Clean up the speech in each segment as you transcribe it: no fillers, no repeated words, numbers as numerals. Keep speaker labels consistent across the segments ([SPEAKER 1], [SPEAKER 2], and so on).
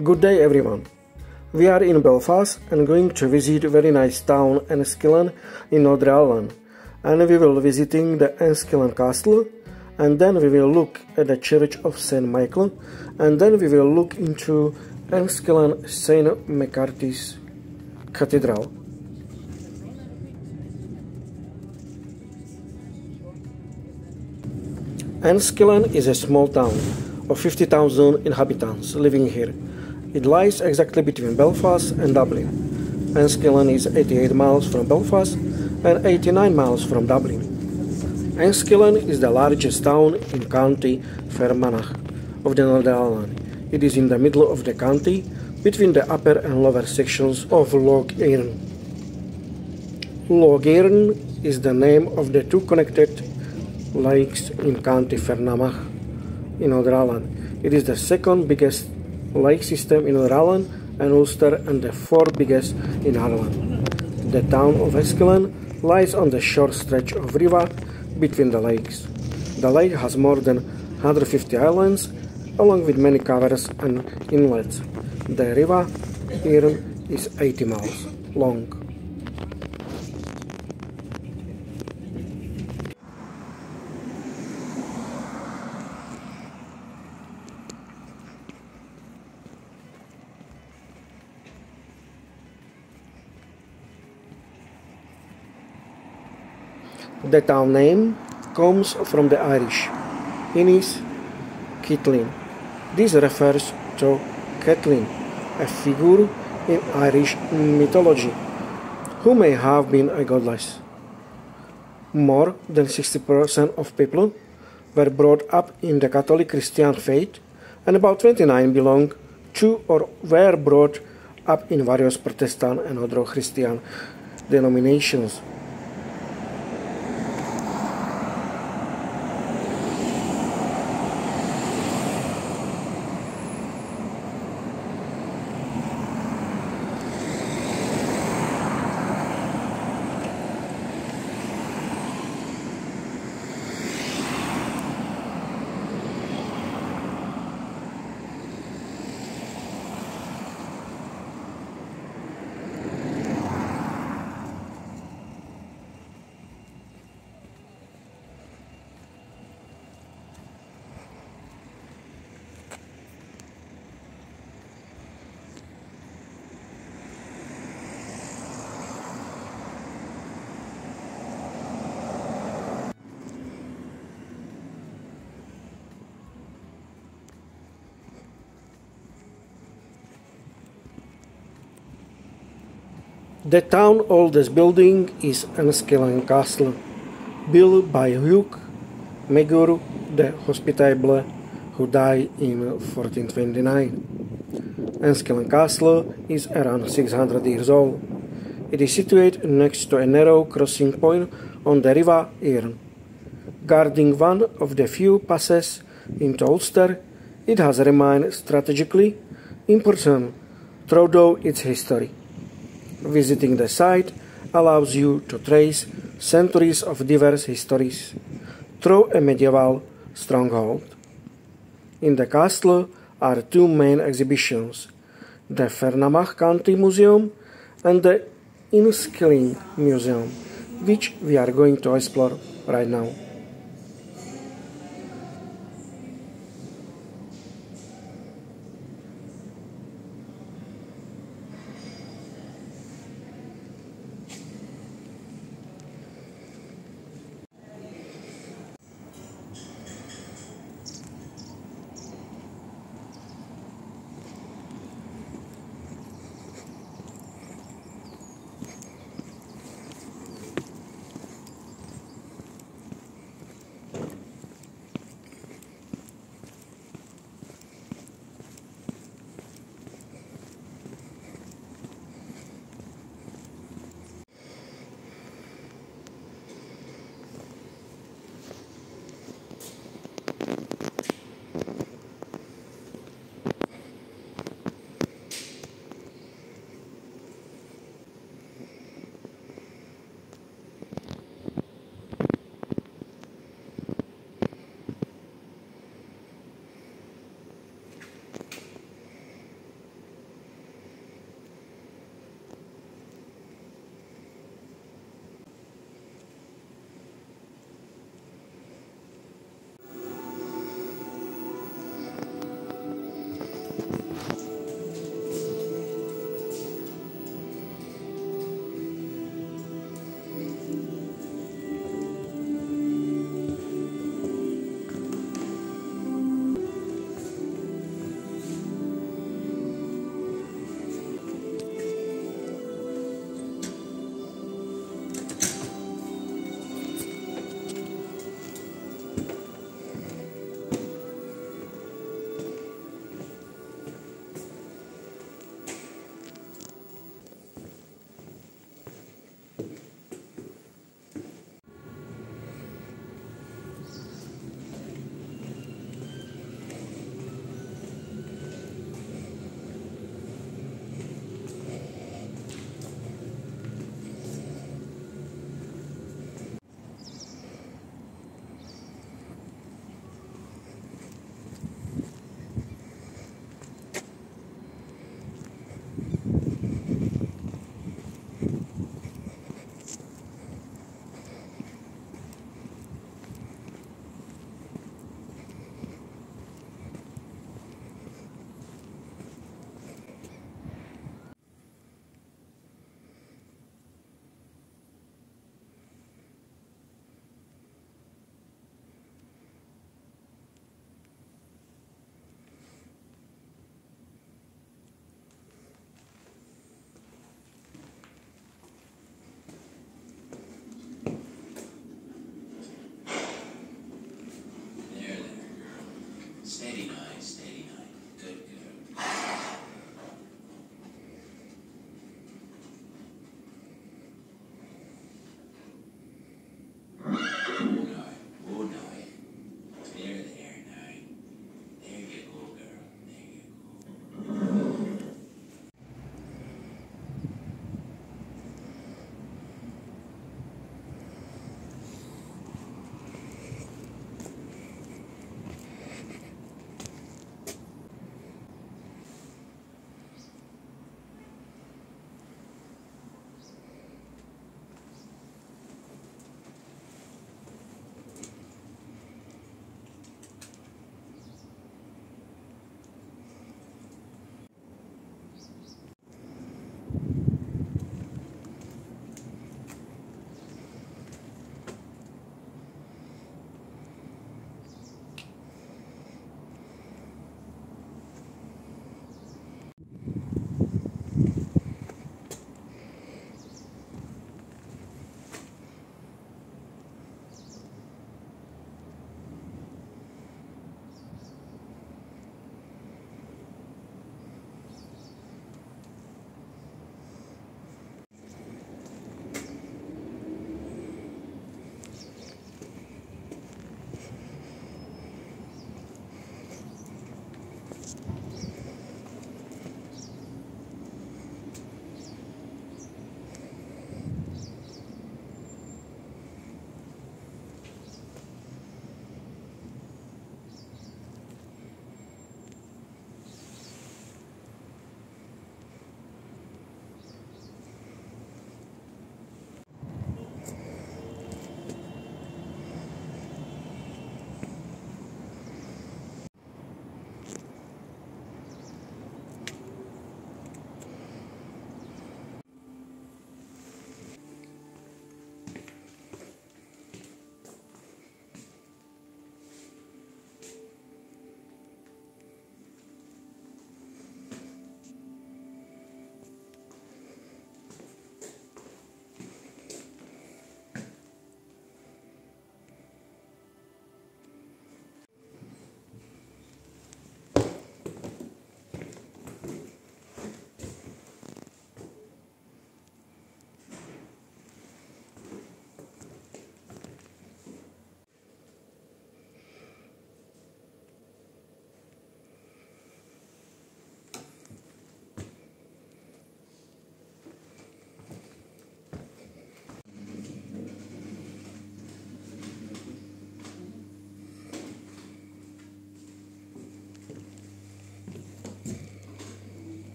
[SPEAKER 1] Good day everyone. We are in Belfast and going to visit a very nice town Enniskillen in Northern Ireland, and we will visiting the Enniskillen Castle, and then we will look at the Church of St.Macartin, and then we will look into Enniskillen St.Macartin's Cathedral. Enniskillen is a small town of 50,000 inhabitants living here. It lies exactly between Belfast and Dublin. Enniskillen is 88 miles from Belfast and 89 miles from Dublin. Enniskillen is the largest town in County Fermanagh of the Northern Ireland. It is in the middle of the county, between the upper and lower sections of Lough Erne. Lough Erne is the name of the two connected lakes in County Fermanagh in Northern Ireland. It is the second biggest lake system in Northern Ireland and Ulster, and the fourth biggest in Ireland. The town of Enniskillen lies on the short stretch of river between the lakes. The lake has more than 150 islands, along with many covers and inlets. The river Erne is 80 miles long. The town name comes from the Irish Enniskillen. This refers to Caitlin, a figure in Irish mythology, who may have been a goddess. More than 60% of people were brought up in the Catholic Christian faith, and about 29 belong to or were brought up in various Protestant and other Christian denominations. The town's oldest building is Enniskillen Castle, built by Hugh Magur the Hospitable, who died in 1429. Enniskillen Castle is around 600 years old. It is situated next to a narrow crossing point on the river Erne. Guarding one of the few passes into Ulster, it has remained strategically important throughout its history. Visiting the site allows you to trace centuries of diverse histories through a medieval stronghold. In the castle are two main exhibitions, the Fermanagh County Museum and the Enniskillen Museum, which we are going to explore right now.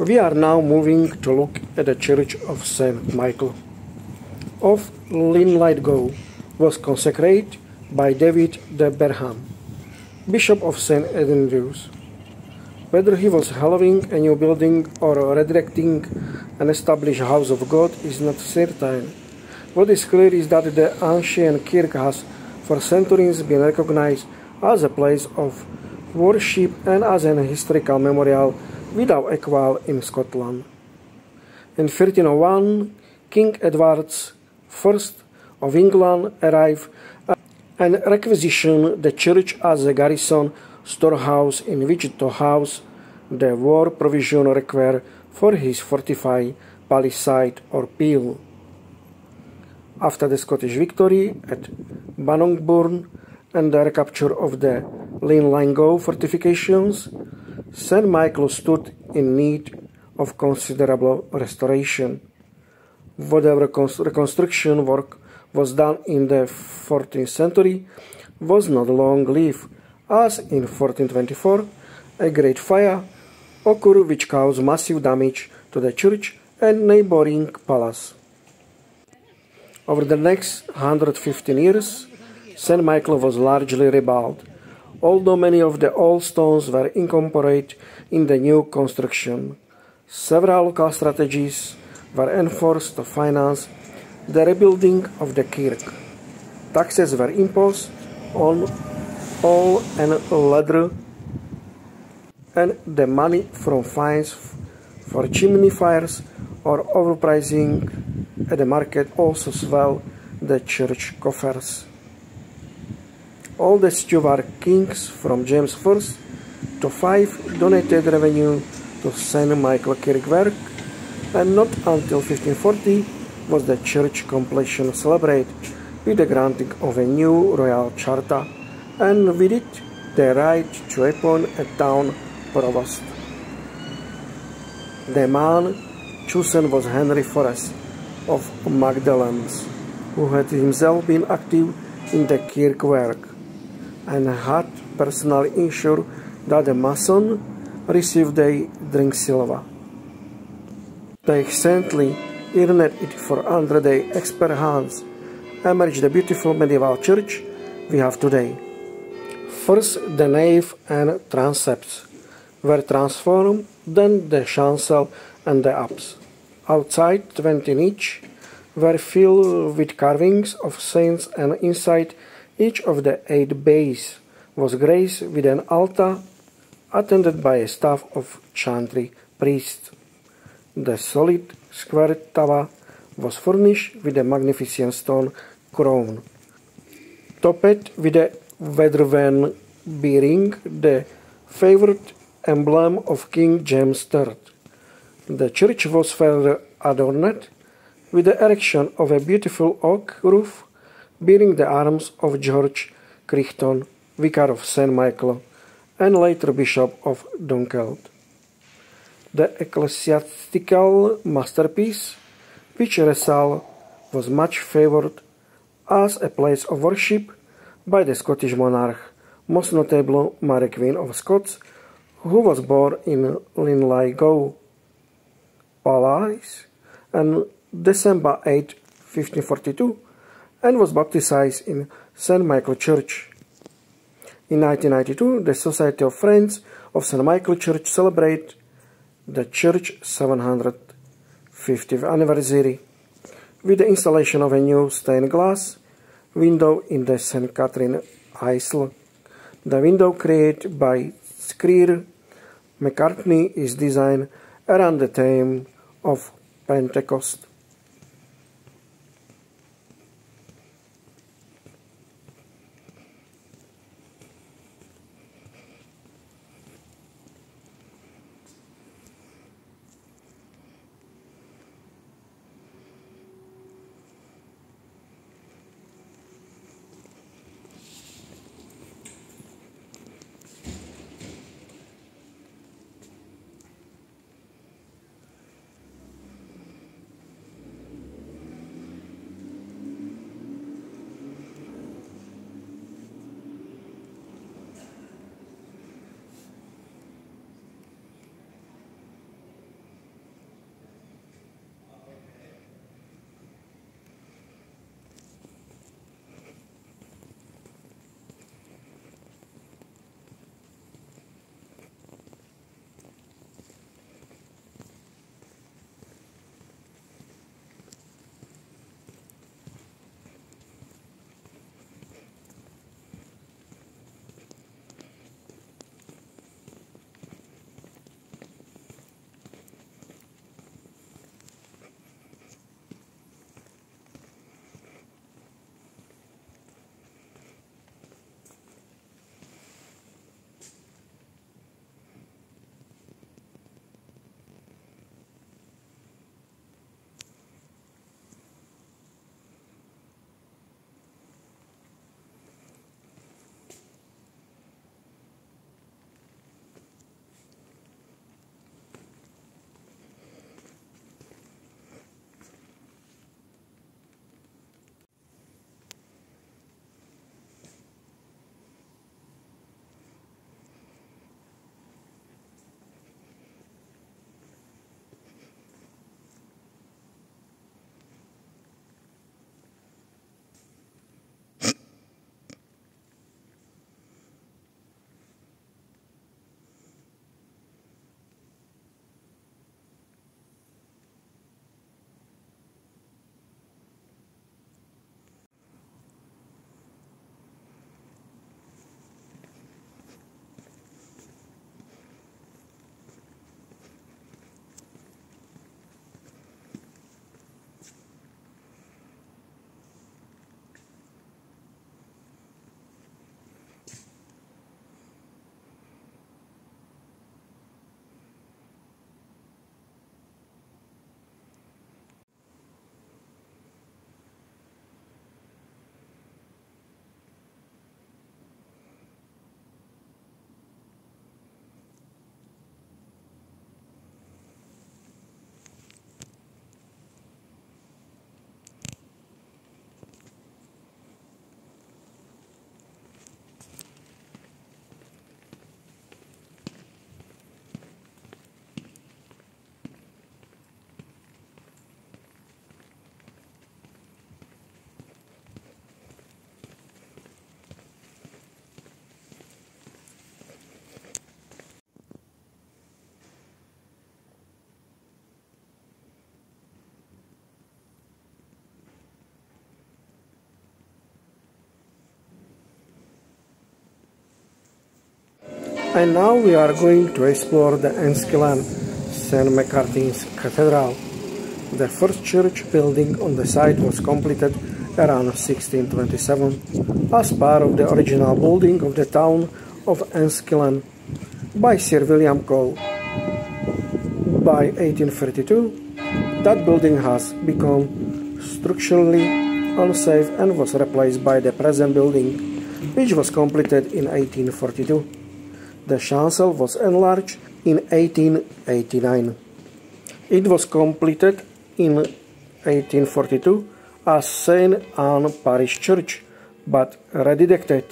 [SPEAKER 1] We are now moving to look at the Church of St. Michael of Linlithgow was consecrated by David de Berham, Bishop of St. Andrews. Whether he was hallowing a new building or redirecting an established house of God is not certain. What is clear is that the ancient kirk has for centuries been recognized as a place of worship and as an historical memorial without equal in Scotland. In 1301, King Edward I of England arrived and requisitioned the church as a garrison storehouse in which to house the war provision required for his fortified palisade or peel. After the Scottish victory at Bannockburn and the recapture of the Linlithgow fortifications, St. Michael stood in need of considerable restoration. Whatever reconstruction work was done in the 14th century was not long-lived, as in 1424 a great fire occurred which caused massive damage to the church and neighboring palace. Over the next 115 years, St. Michael was largely rebuilt, although many of the old stones were incorporated in the new construction. Several local strategies were enforced to finance the rebuilding of the kirk. Taxes were imposed on oil and leather, and the money from fines for chimney fires or overpricing at the market also swelled the church coffers. All the Stuart kings from James I to V donated revenue to St. Michael Kirkwerk, and not until 1540 was the church completion celebrated with the granting of a new royal charter, and with it the right to appoint a town provost. The man chosen was Henry Forrest of Magdalens, who had himself been active in the kirk work and had personally ensured that the mason received a drink silver. They recently earned it for under the expert hands emerged the beautiful medieval church we have today. First the nave and transepts were transformed, then the chancel and the apse. Outside, 20 each were filled with carvings of saints, and inside each of the 8 bays was graced with an altar attended by a staff of chantry priests. The solid square tower was furnished with a magnificent stone crown, topped with a weather vane bearing the favourite emblem of King James III. The church was further adorned with the erection of a beautiful oak roof bearing the arms of George Crichton, Vicar of St. Michael and later Bishop of Dunkeld. The ecclesiastical masterpiece, which Resal was much favoured as a place of worship by the Scottish monarch, most notable Mary Queen of Scots, who was born in Linlithgow Palace on December 8, 1542, and was baptized in St. Michael Church. In 1992, the Society of Friends of St. Michael Church celebrated the church's 750th anniversary with the installation of a new stained glass window in the St.Macartin aisle. The window created by St.Macartin is designed around the theme of Pentecost. And now we are going to explore the Enniskillen St.Macartin's Cathedral. The first church building on the site was completed around 1627 as part of the original building of the town of Enniskillen by Sir William Cole. By 1832, that building has become structurally unsafe and was replaced by the present building, which was completed in 1842. The chancel was enlarged in 1889. It was completed in 1842 as St. Anne Parish Church, but rededicated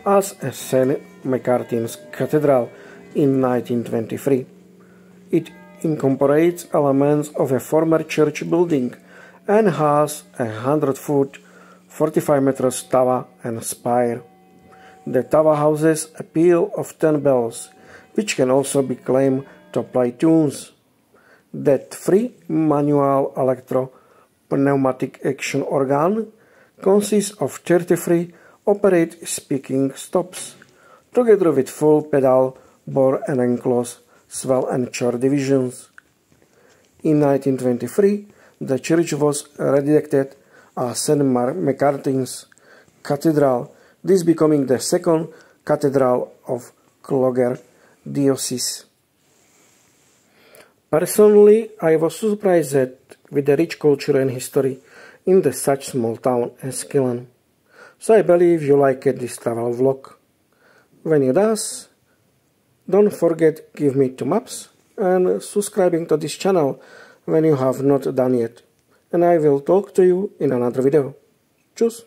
[SPEAKER 1] as a St. Macartin's Cathedral in 1923. It incorporates elements of a former church building and has a 100-foot, 45 meters tower and spire. The tower houses a peal of 10 bells, which can also be claimed to play tunes. That free manual electro-pneumatic action organ consists of 33 operate speaking stops, together with full pedal, bore and enclosed swell and chord divisions. In 1923, the church was rededicated as St. Macartin's Cathedral, this becoming the second cathedral of Clogher Diocese. Personally, I was surprised with the rich culture and history in such small town as Enniskillen. So I believe you liked this travel vlog. When you does, don't forget give me thumbs ups and subscribing to this channel when you have not done yet. And I will talk to you in another video. Tschüss!